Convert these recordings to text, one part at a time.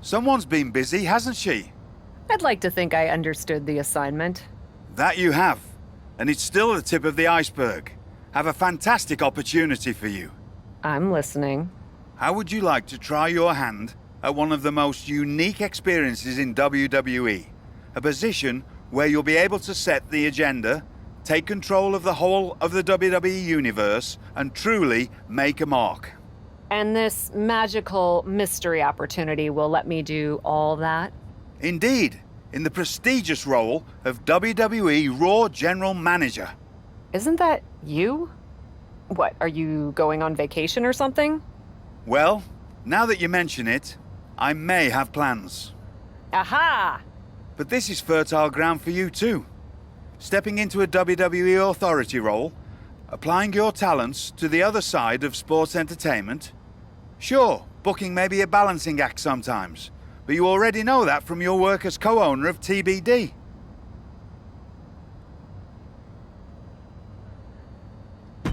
Someone's been busy, hasn't she? I'd like to think I understood the assignment. That you have. And it's still the tip of the iceberg. Have a fantastic opportunity for you. I'm listening. How would you like to try your hand at one of the most unique experiences in WWE? A position where you'll be able to set the agenda, take control of the whole of the WWE universe, and truly make a mark. And this magical mystery opportunity will let me do all that? Indeed, in the prestigious role of WWE Raw General Manager. Isn't that you? What, are you going on vacation or something? Well, now that you mention it, I may have plans. Aha! But this is fertile ground for you too. Stepping into a WWE authority role, applying your talents to the other side of sports entertainment. Sure, booking may be a balancing act sometimes, but you already know that from your work as co-owner of TBD.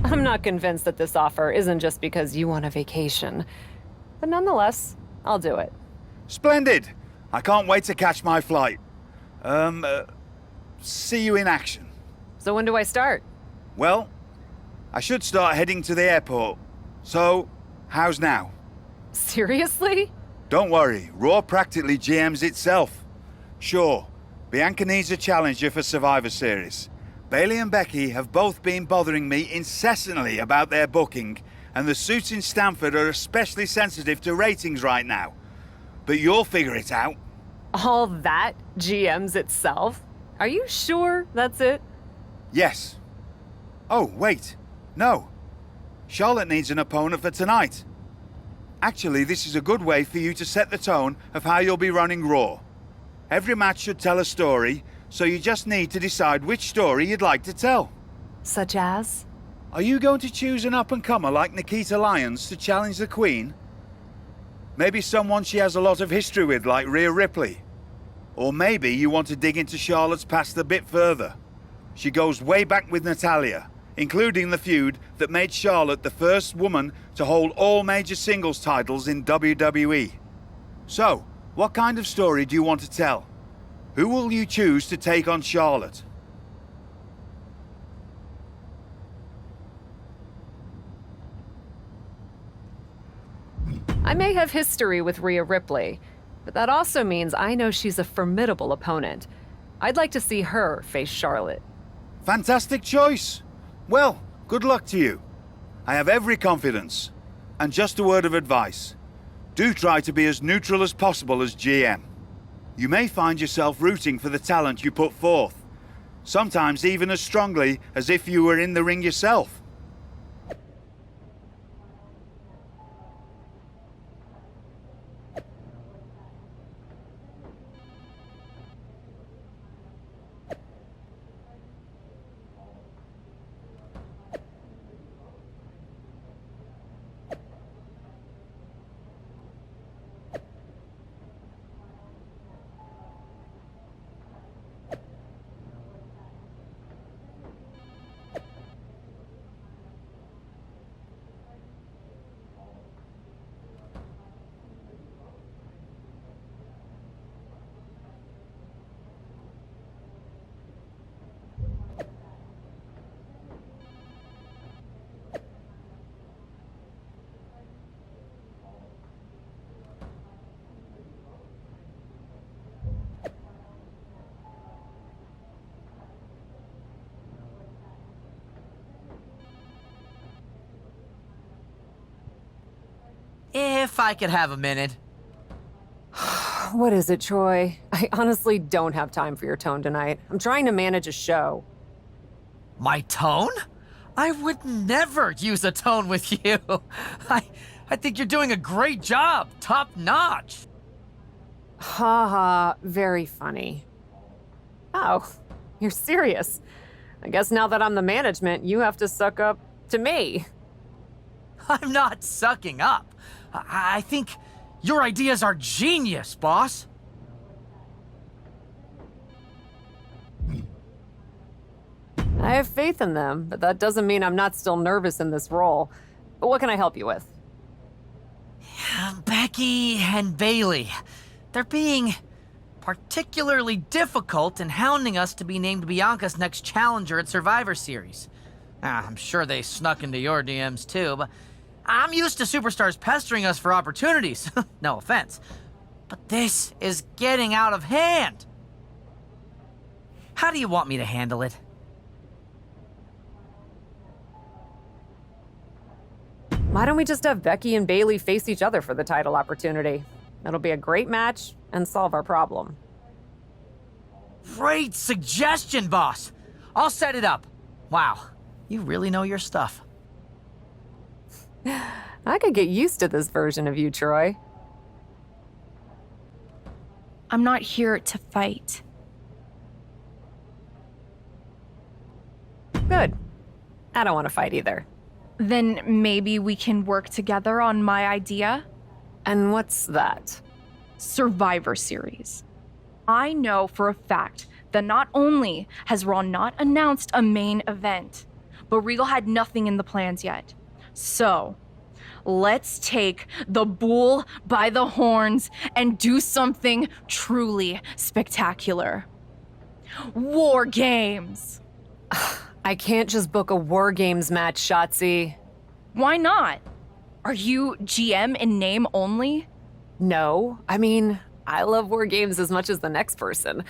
I'm not convinced that this offer isn't just because you want a vacation. But nonetheless, I'll do it. Splendid! I can't wait to catch my flight. See you in action. So when do I start? Well, I should start heading to the airport. So, how's now? Seriously? Don't worry, Raw practically GMs itself. Sure, Bianca needs a challenger for Survivor Series. Bayley and Becky have both been bothering me incessantly about their booking, and the suits in Stamford are especially sensitive to ratings right now. But you'll figure it out. All that GMs itself? Are you sure that's it? Yes. Oh, wait. No. Charlotte needs an opponent for tonight. Actually, this is a good way for you to set the tone of how you'll be running Raw. Every match should tell a story, so you just need to decide which story you'd like to tell. Such as? Are you going to choose an up-and-comer like Nikita Lyons to challenge the Queen? Maybe someone she has a lot of history with like Rhea Ripley. Or maybe you want to dig into Charlotte's past a bit further. She goes way back with Natalya, including the feud that made Charlotte the first woman to hold all major singles titles in WWE. So, what kind of story do you want to tell? Who will you choose to take on Charlotte? I may have history with Rhea Ripley, but that also means I know she's a formidable opponent. I'd like to see her face Charlotte. Fantastic choice. Well, good luck to you. I have every confidence. And just a word of advice. Do try to be as neutral as possible as GM. You may find yourself rooting for the talent you put forth. Sometimes even as strongly as if you were in the ring yourself. If I could have a minute. What is it, Troy? I honestly don't have time for your tone tonight. I'm trying to manage a show. My tone? I would never use a tone with you. I think you're doing a great job. Top notch. Ha ha, very funny. Oh, you're serious. I guess now that I'm the management, you have to suck up to me. I'm not sucking up. I think your ideas are genius, boss. I have faith in them, but that doesn't mean I'm not still nervous in this role. But what can I help you with? Becky and Bayley. they're being particularly difficult in hounding us to be named Bianca's next challenger at Survivor Series. I'm sure they snuck into your DMs too, but I'm used to superstars pestering us for opportunities. No offense. But this is getting out of hand. How do you want me to handle it? Why don't we just have Becky and Bailey face each other for the title opportunity? It'll be a great match and solve our problem. Great suggestion, boss. I'll set it up. Wow, you really know your stuff. I could get used to this version of you, Troy. I'm not here to fight. Good. I don't want to fight either. Then maybe we can work together on my idea? And what's that? Survivor Series. I know for a fact that not only has Raw not announced a main event, but Regal had nothing in the plans yet. So, let's take the bull by the horns and do something truly spectacular. War Games! I can't just book a War Games match, Shotzi. Why not? Are you GM in name only? No. I mean, I love War Games as much as the next person.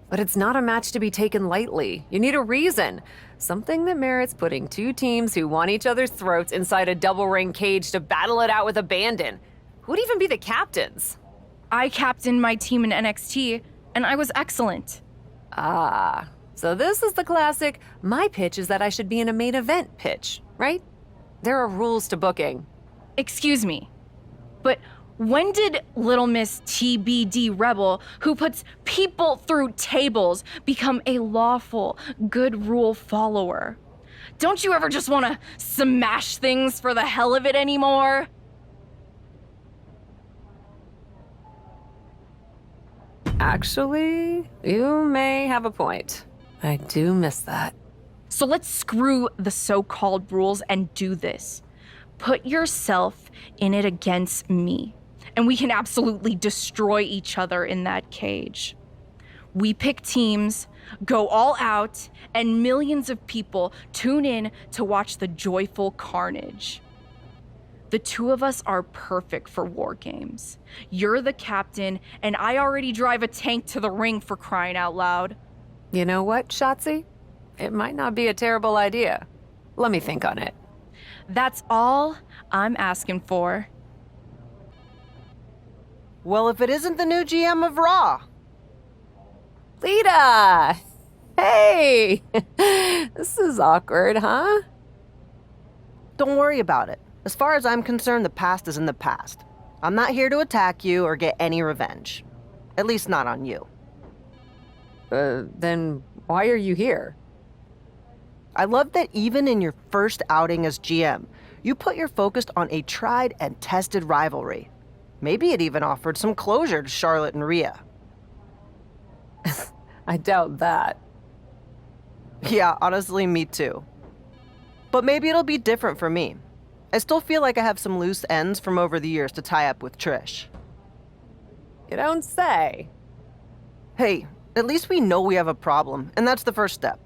But it's not a match to be taken lightly. You need a reason. Something that merits putting two teams who want each other's throats inside a double ring cage to battle it out with abandon. Who'd even be the captains? I captained my team in NXT, and I was excellent. Ah, so this is the classic, my pitch is that I should be in a main event pitch, right? There are rules to booking. Excuse me, but when did Little Miss TBD Rebel, who puts people through tables, become a lawful, good rule follower? Don't you ever just want to smash things for the hell of it anymore? Actually, you may have a point. I do miss that. So let's screw the so-called rules and do this. Put yourself in it against me, and we can absolutely destroy each other in that cage. We pick teams, go all out, and millions of people tune in to watch the joyful carnage. The two of us are perfect for War Games. You're the captain, and I already drive a tank to the ring, for crying out loud. You know what, Shotzi? It might not be a terrible idea. Let me think on it. That's all I'm asking for. Well, if it isn't the new GM of Raw. Lita! Hey! This is awkward, huh? Don't worry about it. As far as I'm concerned, the past is in the past. I'm not here to attack you or get any revenge. At least not on you. Then why are you here? I love that even in your first outing as GM, you put your focus on a tried and tested rivalry. Maybe it even offered some closure to Charlotte and Rhea. I doubt that. Yeah, honestly, me too. But maybe it'll be different for me. I still feel like I have some loose ends from over the years to tie up with Trish. You don't say. Hey, at least we know we have a problem, and that's the first step.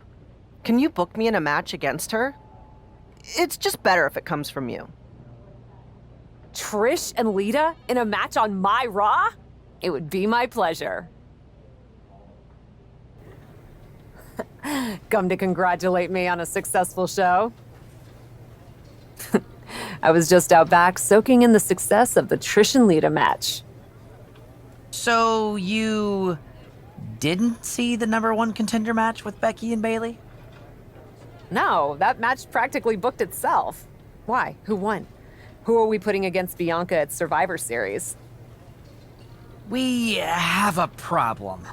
Can you book me in a match against her? It's just better if it comes from you. Trish and Lita in a match on my Raw? It would be my pleasure. Come to congratulate me on a successful show? I was just out back soaking in the success of the Trish and Lita match. So you didn't see the #1 contender match with Becky and Bailey? No, that match practically booked itself. Why? Who won? Who are we putting against Bianca at Survivor Series? We have a problem.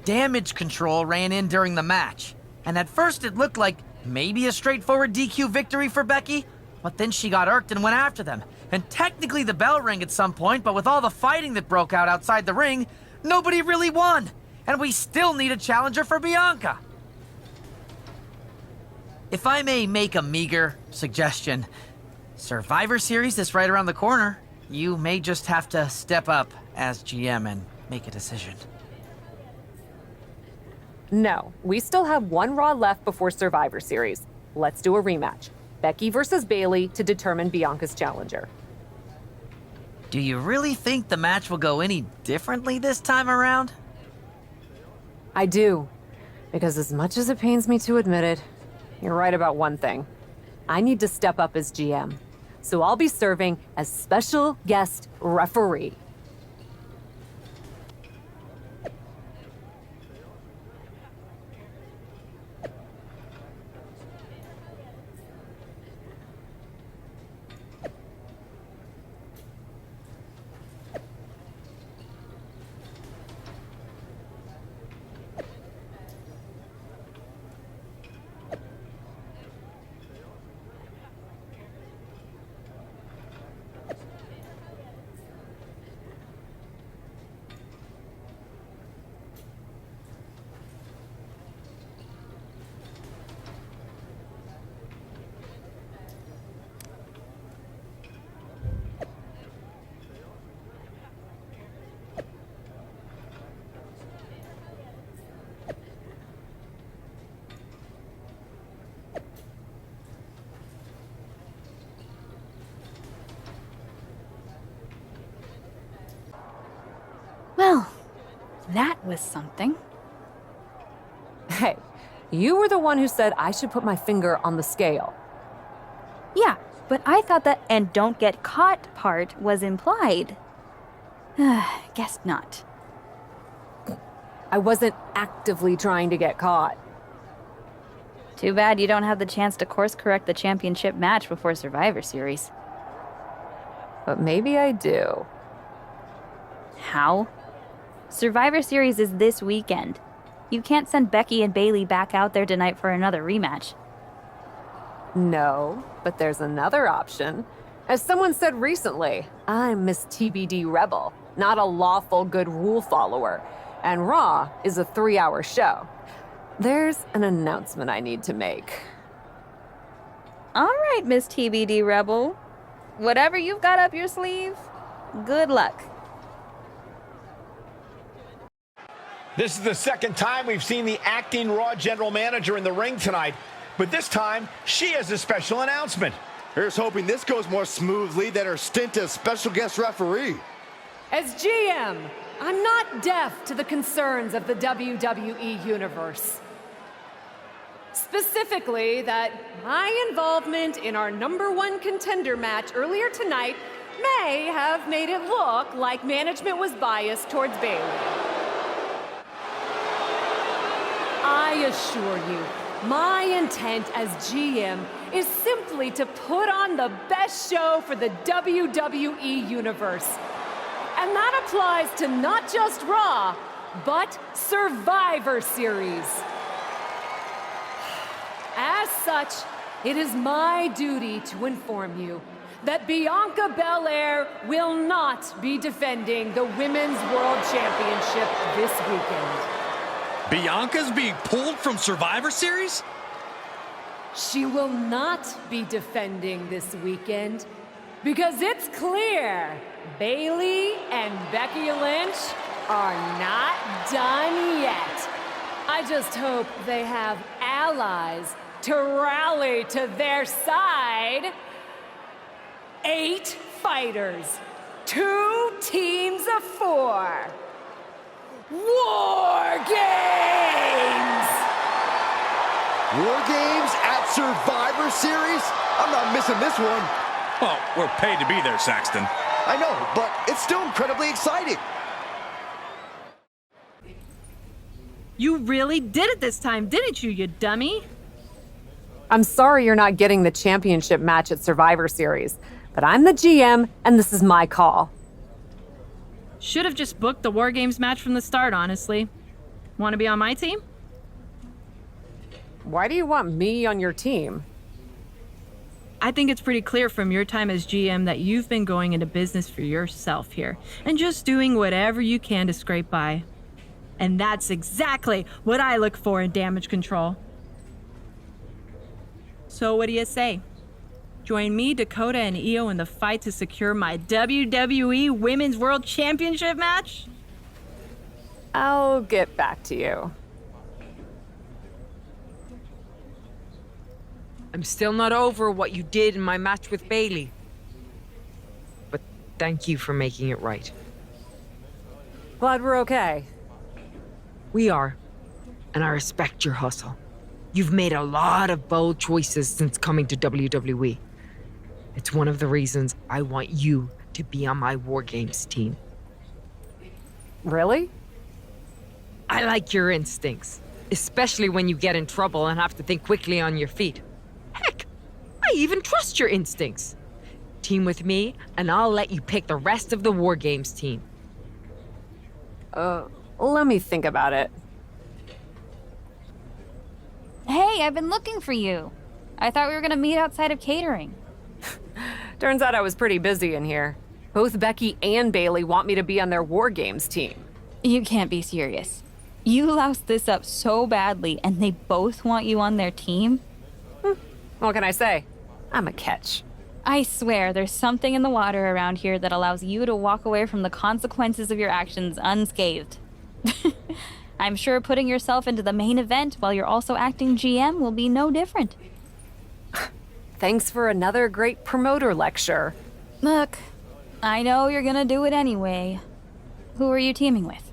Damage control ran in during the match, and at first it looked like maybe a straightforward DQ victory for Becky, but then she got irked and went after them. And technically the bell rang at some point, but with all the fighting that broke out outside the ring, nobody really won. And we still need a challenger for Bianca. If I may make a meager suggestion, Survivor Series is right around the corner. You may just have to step up as GM and make a decision. No, we still have one Raw left before Survivor Series. Let's do a rematch. Becky versus Bayley to determine Bianca's challenger. Do you really think the match will go any differently this time around? I do. Because as much as it pains me to admit it, you're right about one thing. I need to step up as GM. So I'll be serving as special guest referee. Well, that was something. Hey, you were the one who said I should put my finger on the scale. Yeah, but I thought that "and don't get caught" part was implied. Guess not. I wasn't actively trying to get caught. Too bad you don't have the chance to course correct the championship match before Survivor Series. But maybe I do. How? Survivor Series is this weekend. You can't send Becky and Bayley back out there tonight for another rematch. No, but there's another option. As someone said recently, I'm Miss TBD Rebel, not a lawful good rule follower. And Raw is a 3-hour show. There's an announcement I need to make. All right, Miss TBD Rebel. Whatever you've got up your sleeve, good luck. This is the second time we've seen the acting Raw general manager in the ring tonight, but this time she has a special announcement. Here's hoping this goes more smoothly than her stint as special guest referee. As GM, I'm not deaf to the concerns of the WWE Universe. Specifically, that my involvement in our #1 contender match earlier tonight may have made it look like management was biased towards Bayley. I assure you, my intent as GM is simply to put on the best show for the WWE Universe. And that applies to not just Raw, but Survivor Series. As such, it is my duty to inform you that Bianca Belair will not be defending the Women's World Championship this weekend. Bianca's being pulled from Survivor Series? She will not be defending this weekend because it's clear Bayley and Becky Lynch are not done yet. I just hope they have allies to rally to their side. 8 fighters, 2 teams of 4. War Games! War Games at Survivor Series? I'm not missing this one. Well, we're paid to be there, Saxton. I know, but it's still incredibly exciting. You really did it this time, didn't you, you dummy? I'm sorry you're not getting the championship match at Survivor Series, but I'm the GM and this is my call. Should have just booked the War Games match from the start, honestly. Want to be on my team? Why do you want me on your team? I think it's pretty clear from your time as GM that you've been going into business for yourself here and just doing whatever you can to scrape by. And that's exactly what I look for in damage control. So what do you say? Join me, Dakota, and Io in the fight to secure my WWE Women's World Championship match? I'll get back to you. I'm still not over what you did in my match with Bailey. But thank you for making it right. Glad we're okay. We are. And I respect your hustle. You've made a lot of bold choices since coming to WWE. It's one of the reasons I want you to be on my War Games team. Really? I like your instincts, especially when you get in trouble and have to think quickly on your feet. Heck, I even trust your instincts. Team with me, and I'll let you pick the rest of the War Games team. Let me think about it. Hey, I've been looking for you. I thought we were gonna meet outside of catering. Turns out I was pretty busy in here. Both Becky and Bailey want me to be on their War Games team. You can't be serious. You loused this up so badly, and they both want you on their team? What can I say? I'm a catch. I swear, there's something in the water around here that allows you to walk away from the consequences of your actions unscathed. I'm sure putting yourself into the main event while you're also acting GM will be no different. Thanks for another great promoter lecture. Look, I know you're gonna do it anyway. Who are you teaming with?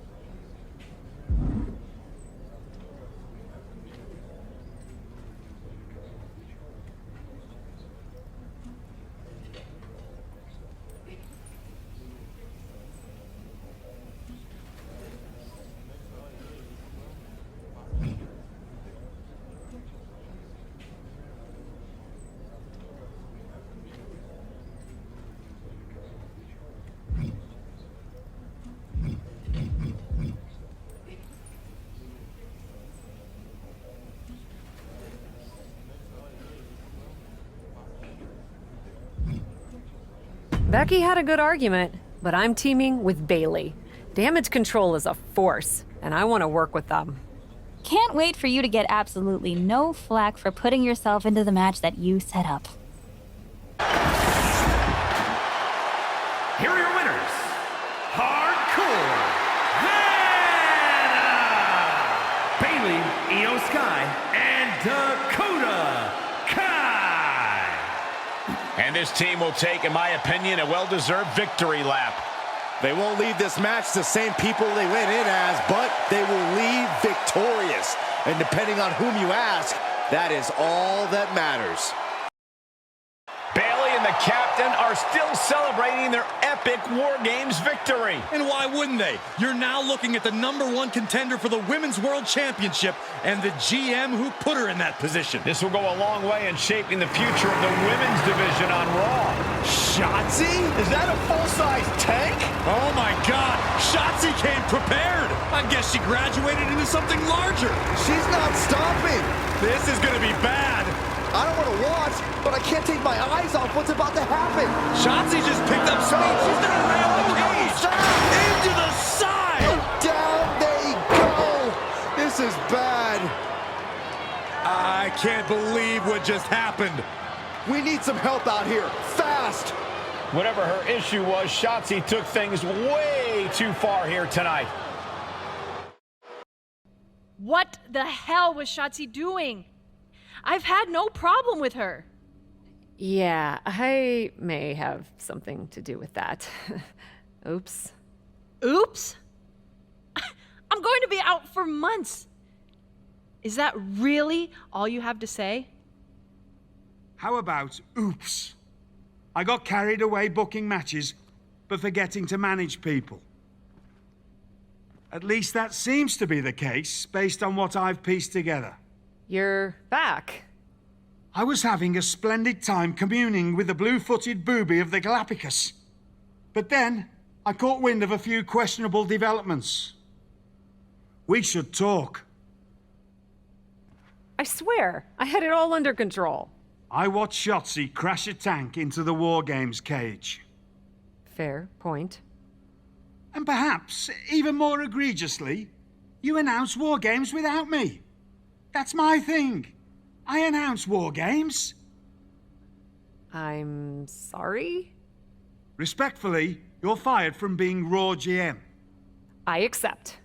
Becky had a good argument, but I'm teaming with Bailey. Damage control is a force, and I want to work with them. Can't wait for you to get absolutely no flack for putting yourself into the match that you set up. Here are your winners. Hardcore Hannah, Bailey, Io Sky, and Dakota Kai. And this team will take, in my opinion, a well-deserved victory lap. They won't leave this match the same people they went in as, but they will leave victorious. And depending on whom you ask, that is all that matters. Bailey and the captain are still celebrating their epic War Games victory. And why wouldn't they? You're now looking at the #1 contender for the Women's World Championship and the GM who put her in that position. This will go a long way in shaping the future of the women's division on Raw. Shotzi? Is that a full-size tank? Oh my God, Shotzi came prepared. I guess she graduated into something larger. She's not stopping. This is gonna be bad. I don't want to watch, but I can't take my eyes off what's about to happen. Shotzi just picked up speed. She's gonna rail the cage. Into the side. And down they go. This is bad. I can't believe what just happened. We need some help out here, fast. Whatever her issue was, Shotzi took things way too far here tonight. What the hell was Shotzi doing? I've had no problem with her. Yeah, I may have something to do with that. Oops. Oops? I'm going to be out for months. Is that really all you have to say? How about oops? I got carried away booking matches, but forgetting to manage people. At least that seems to be the case, based on what I've pieced together. You're back. I was having a splendid time communing with the blue-footed booby of the Galapagos. But then, I caught wind of a few questionable developments. We should talk. I swear, I had it all under control. I watched Shotzi crash a tank into the War Games cage. Fair point. And perhaps, even more egregiously, you announced War Games without me. That's my thing. I announce War Games. I'm sorry? Respectfully, you're fired from being Raw GM. I accept.